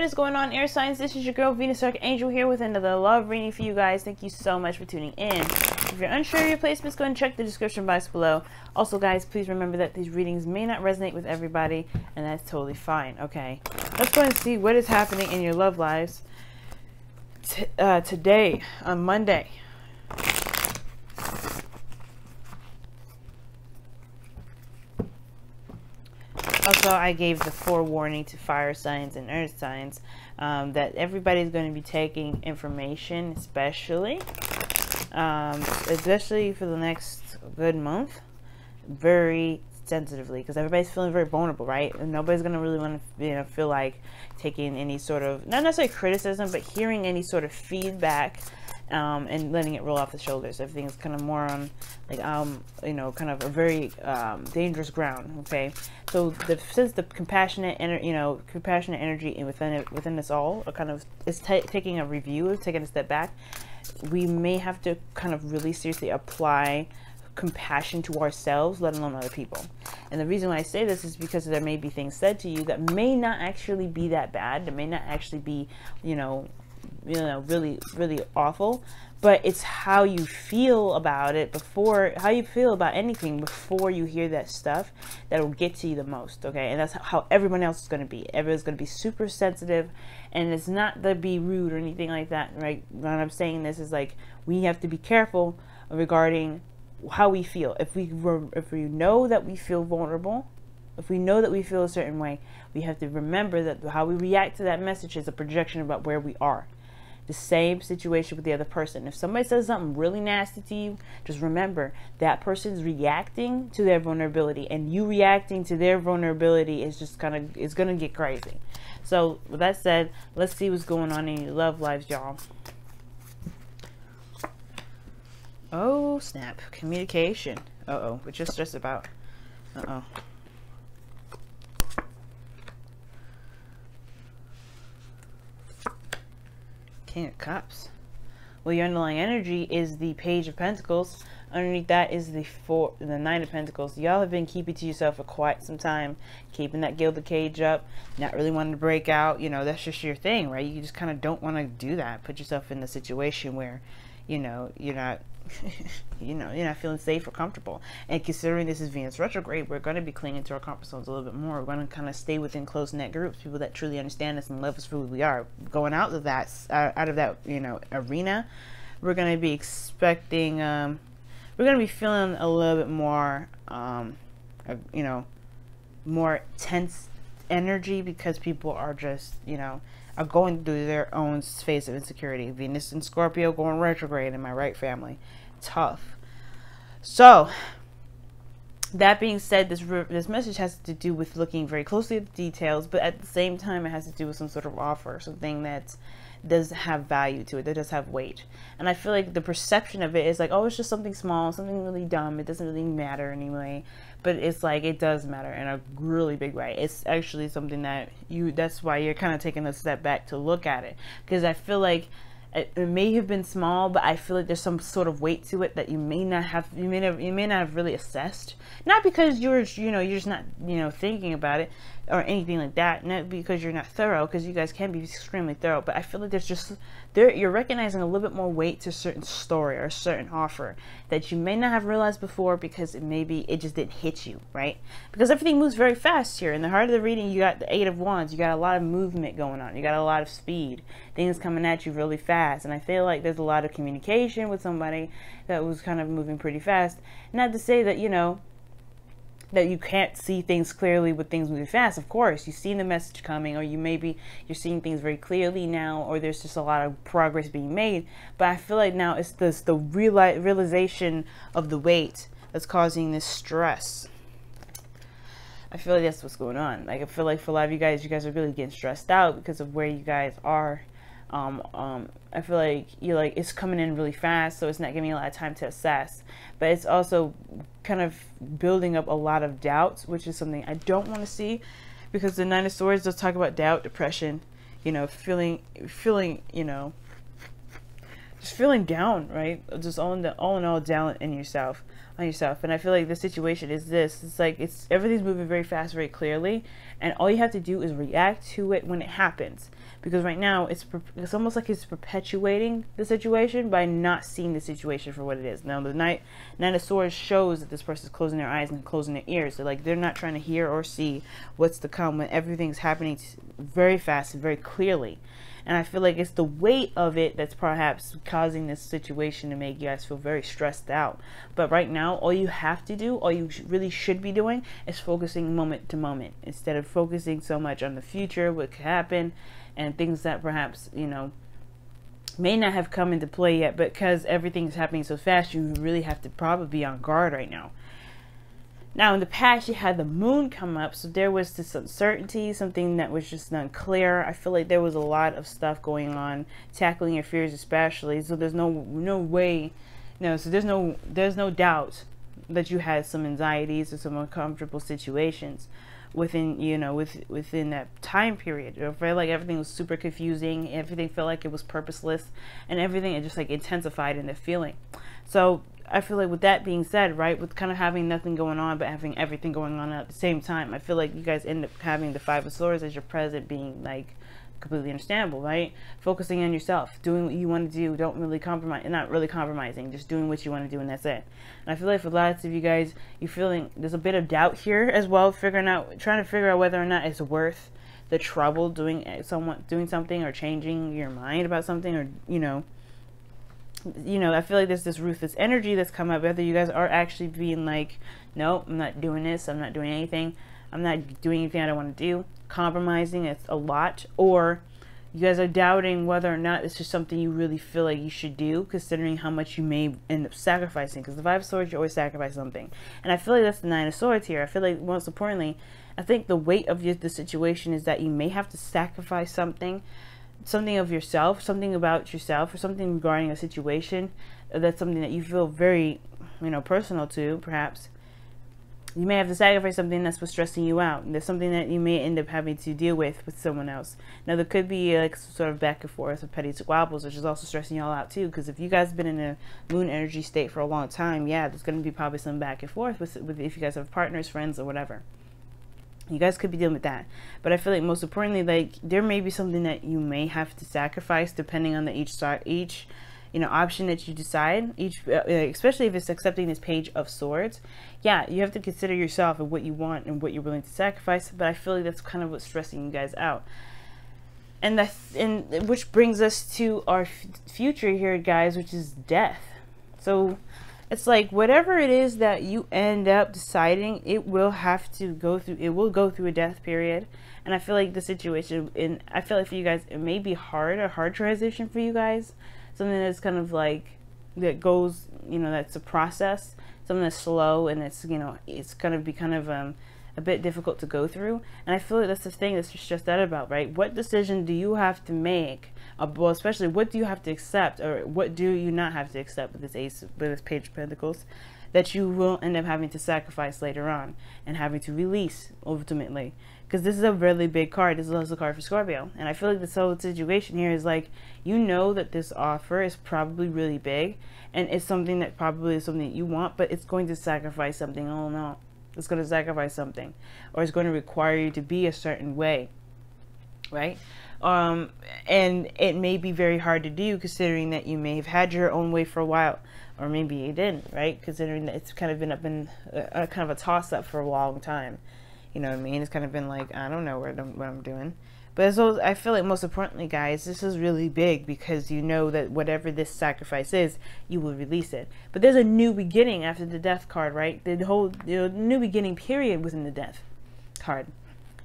is going on, air signs? This is your girl Venus Archangel here with another love reading for you guys. Thank you so much for tuning in. If you're unsure of your placements, go and check the description box below. Also guys, please remember that these readings may not resonate with everybody, and that's totally fine. Okay, let's go and see what is happening in your love lives today on Monday. Also, I gave the forewarning to fire signs and earth signs that everybody's going to be taking information, especially for the next good month, very sensitively, because everybody's feeling very vulnerable, right? And nobody's going to really want to, feel like taking any sort of, not necessarily criticism, but hearing any sort of feedback and letting it roll off the shoulders. Everything's kind of more on like kind of a very dangerous ground. Okay, so since the compassionate energy within us all kind of is taking a review, taking a step back, we may have to kind of really seriously apply compassion to ourselves, let alone other people. And the reason why I say this is because there may be things said to you that may not actually be that bad, that may not actually be really, really awful, but it's how you feel about it how you feel about anything before you hear that stuff that will get to you the most. Okay, and that's how everyone else is going to be. Everyone's going to be super sensitive, and it's not to be rude or anything like that, right? When I'm saying this is like, we have to be careful regarding how we feel. If we know that we feel vulnerable, if we know that we feel a certain way, we have to remember that how we react to that message is a projection about where we are. The same situation with the other person. If somebody says something really nasty to you, just remember that person's reacting to their vulnerability, and you reacting to their vulnerability is just it's gonna get crazy. So with that said, let's see what's going on in your love lives, y'all. Oh snap, communication. Uh-oh, we're just stressed about. Uh-oh. King of Cups. Well, your underlying energy is the Page of Pentacles. Underneath that is the Nine of Pentacles. Y'all have been keeping to yourself for quite some time, keeping that gilded cage up, not really wanting to break out. That's just your thing, right? You just kind of don't want to do that. Put yourself in a situation where, you're not you're not feeling safe or comfortable. And considering this is Venus retrograde, we're going to be clinging to our comfort zones a little bit more. We're going to kind of stay within close-knit groups, people that truly understand us and love us for who we are. Going out of that arena, we're going to be expecting we're going to be feeling a little bit more more tense energy, because people are just are going through their own phase of insecurity. Venus and Scorpio going retrograde in my right family. Tough. So that being said, this message has to do with looking very closely at the details, but at the same time it has to do with some sort of offer, something that does have value to it, that does have weight. And I feel like the perception of it is like, oh, it's just something small, something really dumb, it doesn't really matter anyway. But it's like, it does matter in a really big way. It's actually something that that's why you're kind of taking a step back to look at it, because I feel like it may have been small, but I feel like there's some sort of weight to it that you may not have really assessed. Not because you're just not thinking about it or anything like that. Not because you're not thorough, because you guys can be extremely thorough. But I feel like you're recognizing a little bit more weight to a certain story or a certain offer that you may not have realized before, because it just didn't hit you, right? Because everything moves very fast here. In the heart of the reading, you got the Eight of Wands. You got a lot of movement going on. You got a lot of speed. Things coming at you really fast. And I feel like there's a lot of communication with somebody that was kind of moving pretty fast. Not to say that, that you can't see things clearly with things moving fast. Of course, you've seen the message coming, or you're seeing things very clearly now, or there's just a lot of progress being made. But I feel like now it's the realization of the weight that's causing this stress. I feel like that's what's going on. Like, I feel like for a lot of you guys are really getting stressed out because of where you guys are. I feel like it's coming in really fast, so it's not giving you a lot of time to assess, but it's also kind of building up a lot of doubts, which is something I don't want to see, because the Nine of Swords does talk about doubt, depression, feeling just feeling down, right? Just all in all down on yourself. And I feel like the situation is this. It's like everything's moving very fast, very clearly, and all you have to do is react to it when it happens. because right now it's almost like it's perpetuating the situation by not seeing the situation for what it is. Now the Nine of Swords shows that this person's closing their eyes and closing their ears. So like they're not trying to hear or see what's to come when everything's happening very fast and very clearly. And I feel like it's the weight of it that's perhaps causing this situation to make you guys feel very stressed out. But right now, all you have to do, all you really should be doing, is focusing moment to moment. Instead of focusing so much on the future, what could happen, and things that perhaps, you know, may not have come into play yet. But because everything's happening so fast, you really have to probably be on guard right now. Now, in the past, you had the moon come up, so there was this uncertainty, something that was just unclear. I feel like there was a lot of stuff going on, tackling your fears especially. So there's no way, so there's no doubt that you had some anxieties or some uncomfortable situations within, within that time period. I felt like everything was super confusing. Everything felt like it was purposeless, and everything it just like intensified in the feeling. So I feel like with that being said, right, with kind of having nothing going on but having everything going on at the same time, I feel like you guys end up having the Five of Swords as your present being like completely understandable, right? Focusing on yourself, doing what you want to do, don't really compromise, not really compromising, just doing what you want to do, and that's it. And I feel like for lots of you guys, you're feeling there's a bit of doubt here as well, trying to figure out whether or not it's worth the trouble doing something or changing your mind about something, or I feel like there's this ruthless energy that's come up, whether you guys are actually being like, no, I'm not doing this, I'm not doing anything, I'm not doing anything I don't want to do, compromising, it's a lot, or you guys are doubting whether or not it's just something you really feel like you should do, considering how much you may end up sacrificing, because the Five of Swords, you always sacrifice something. And I feel like that's the Nine of Swords here. I feel like most importantly, I think the weight of the situation is that you may have to sacrifice something of yourself, something about yourself, or something regarding a situation that's something that you feel very, personal to, perhaps. You may have to sacrifice something that's what's stressing you out. And there's something that you may end up having to deal with someone else. Now, there could be like sort of back and forth of petty squabbles, which is also stressing y'all out too. Because if you guys have been in a moon energy state for a long time, yeah, there's going to be probably some back and forth with if you guys have partners, friends, or whatever. You guys could be dealing with that. But I feel like most importantly, like there may be something that you may have to sacrifice depending on each option that you decide, especially if it's accepting this Page of Swords. Yeah, you have to consider yourself and what you want and what you're willing to sacrifice. But I feel like that's kind of what's stressing you guys out. And which brings us to our future here, guys, which is death. So it's like whatever it is that you end up deciding, it will go through a death period. And I feel like the situation, I feel like for you guys, it may be a hard transition for you guys. Something that's kind of like, that goes, that's a process. Something that's slow, and it's, it's going to be kind of a bit difficult to go through. And I feel like that's the thing that's stressed out about, right? What decision do you have to make? Well, especially what do you have to accept, or what do you not have to accept with this Page of Pentacles, that you will end up having to sacrifice later on and having to release ultimately. Because this is a really big card. This is also a card for Scorpio. And I feel like this whole situation here is like, that this offer is probably really big, and it's something that probably is something that you want, but it's going to sacrifice something. Oh no, it's going to sacrifice something, or it's going to require you to be a certain way, right? And it may be very hard to do, considering that you may have had your own way for a while, or maybe you didn't, right? Considering that it's kind of been kind of a toss-up for a long time. You know what I mean? It's kind of been like, I don't know what I'm doing. But so I feel like most importantly, guys, this is really big, because you know that whatever this sacrifice is, you will release it. But there's a new beginning after the Death card, right? The whole new beginning period within the Death card.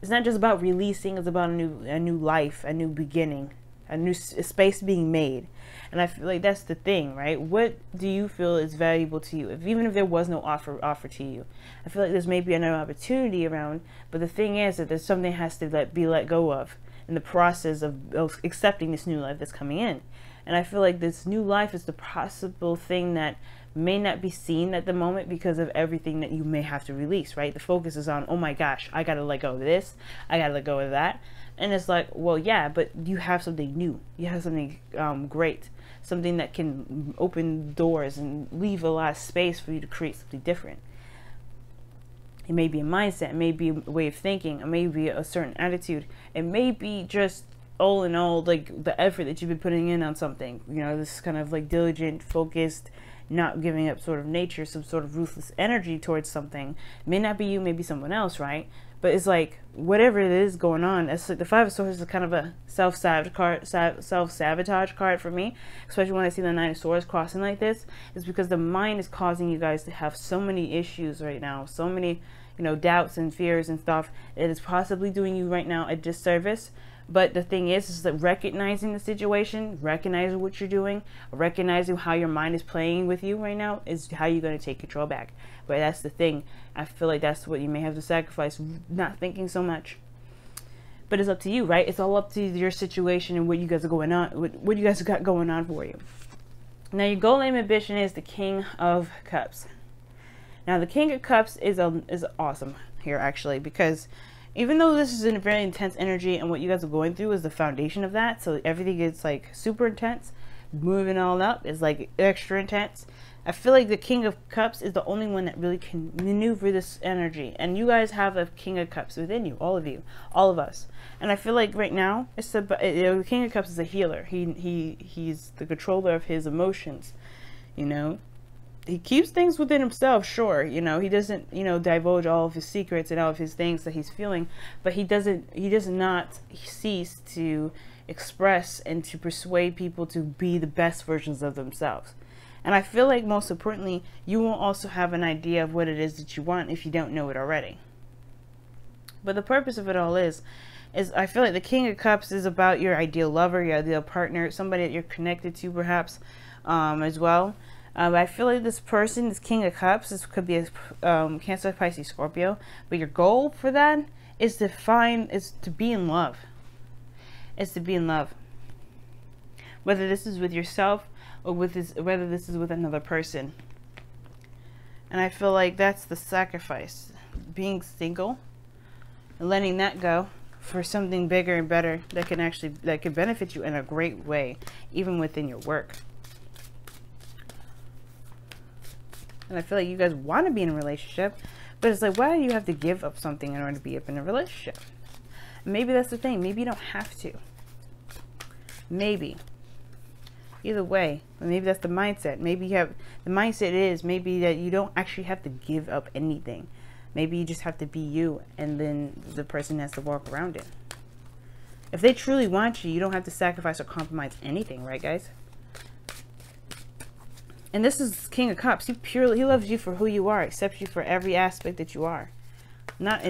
It's not just about releasing, it's about a new life, a new beginning, a new space being made. And I feel like that's the thing, right? What do you feel is valuable to you? Even if there was no offer to you, I feel like there's maybe another opportunity around. But the thing is that there's something that has to be let go of in the process of accepting this new life that's coming in. And I feel like this new life is the possible thing that may not be seen at the moment because of everything that you may have to release, right? The focus is on, oh my gosh, I gotta let go of this, I gotta let go of that. And it's like, well, yeah, but you have something new, you have something great, something that can open doors and leave a lot of space for you to create something different. It may be a mindset, it may be a way of thinking, it may be a certain attitude, it may be just all in all, like the effort that you've been putting in on something, you know, this kind of like diligent, focused, not giving up sort of nature, some sort of ruthless energy towards something. It may not be you, maybe someone else, right? But it's like whatever it is going on. It's like the Five of Swords is kind of a self-sabotage card for me, especially when I see the Nine of Swords crossing like this. It's because the mind is causing you guys to have so many issues right now, so many, you know, doubts and fears and stuff. It is possibly doing you right now a disservice. But the thing is that recognizing the situation, recognizing what you're doing, recognizing how your mind is playing with you right now is how you're going to take control back. But that's the thing. I feel like that's what you may have to sacrifice, not thinking so much. But it's up to you, right? It's all up to your situation and what you guys are going on, what you guys got going on for you. Now, your goal, aim, ambition is the King of Cups. Now, the King of Cups is awesome here, actually, because even though this is a very intense energy and what you guys are going through is the foundation of that, so everything is like super intense, moving all up is like extra intense. I feel like the King of Cups is the only one that really can maneuver this energy, and you guys have a King of Cups within you, all of us. And I feel like right now, it's the King of Cups is a healer. He's the controller of his emotions, you know. He keeps things within himself, sure, you know, he doesn't, you know, divulge all of his secrets and all of his things that he's feeling, but he does not cease to express and to persuade people to be the best versions of themselves. And I feel like most importantly, you will also have an idea of what it is that you want if you don't know it already. But the purpose of it all is I feel like the King of Cups is about your ideal lover, your ideal partner, somebody that you're connected to perhaps as well. I feel like this person, this King of Cups, this could be a Cancer, Pisces, Scorpio, but your goal for that is to be in love. It's to be in love. Whether this is with yourself or whether this is with another person. And I feel like that's the sacrifice. Being single and letting that go for something bigger and better that can benefit you in a great way, even within your work. And I feel like you guys want to be in a relationship, but it's like, why do you have to give up something in order to be up in a relationship? Maybe that's the thing. Maybe you don't have to. Maybe. Either way, maybe that's the mindset. Maybe you have, the mindset is maybe that you don't actually have to give up anything. Maybe you just have to be you, and then the person has to walk around it. If they truly want you, you don't have to sacrifice or compromise anything, right, guys? And this is King of Cups. He loves you for who you are, accepts you for every aspect that you are. Not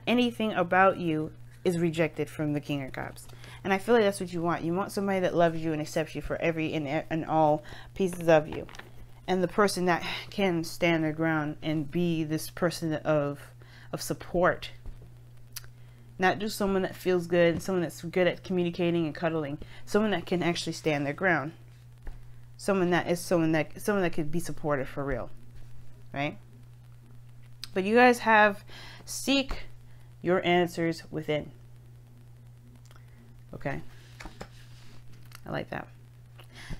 anything about you is rejected from the King of Cups. And I feel like that's what you want. You want somebody that loves you and accepts you for every and all pieces of you. And the person that can stand their ground and be this person of support. Not just someone that feels good, someone that's good at communicating and cuddling. Someone that can actually stand their ground. Someone that could be supportive for real, right? But you guys seek your answers within. Okay, I like that.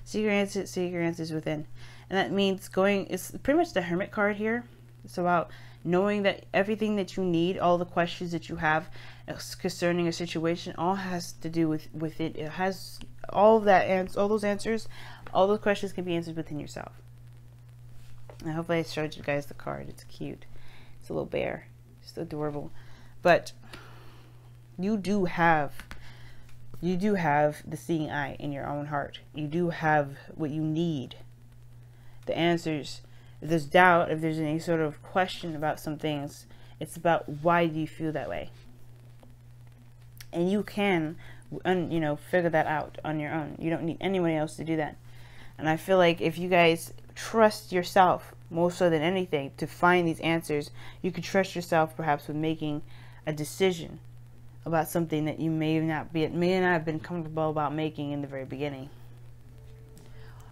Seek your answers within, and that means it's pretty much the Hermit card here. It's about knowing that everything that you need, all the questions that you have concerning a situation, all has to do with it. It has all those answers. All those questions can be answered within yourself. And hopefully I showed you guys the card. It's cute. It's a little bear. Just adorable. But you do have the seeing eye in your own heart. You do have what you need. The answers. If there's doubt, if there's any sort of question about some things, it's about why do you feel that way. And you can, figure that out on your own. You don't need anyone else to do that. And I feel like if you guys trust yourself more so than anything to find these answers, you could trust yourself perhaps with making a decision about something that you may not have been comfortable about making in the very beginning.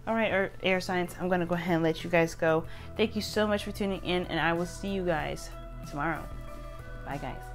All right, air signs, I'm going to go ahead and let you guys go. Thank you so much for tuning in, and I will see you guys tomorrow. Bye, guys.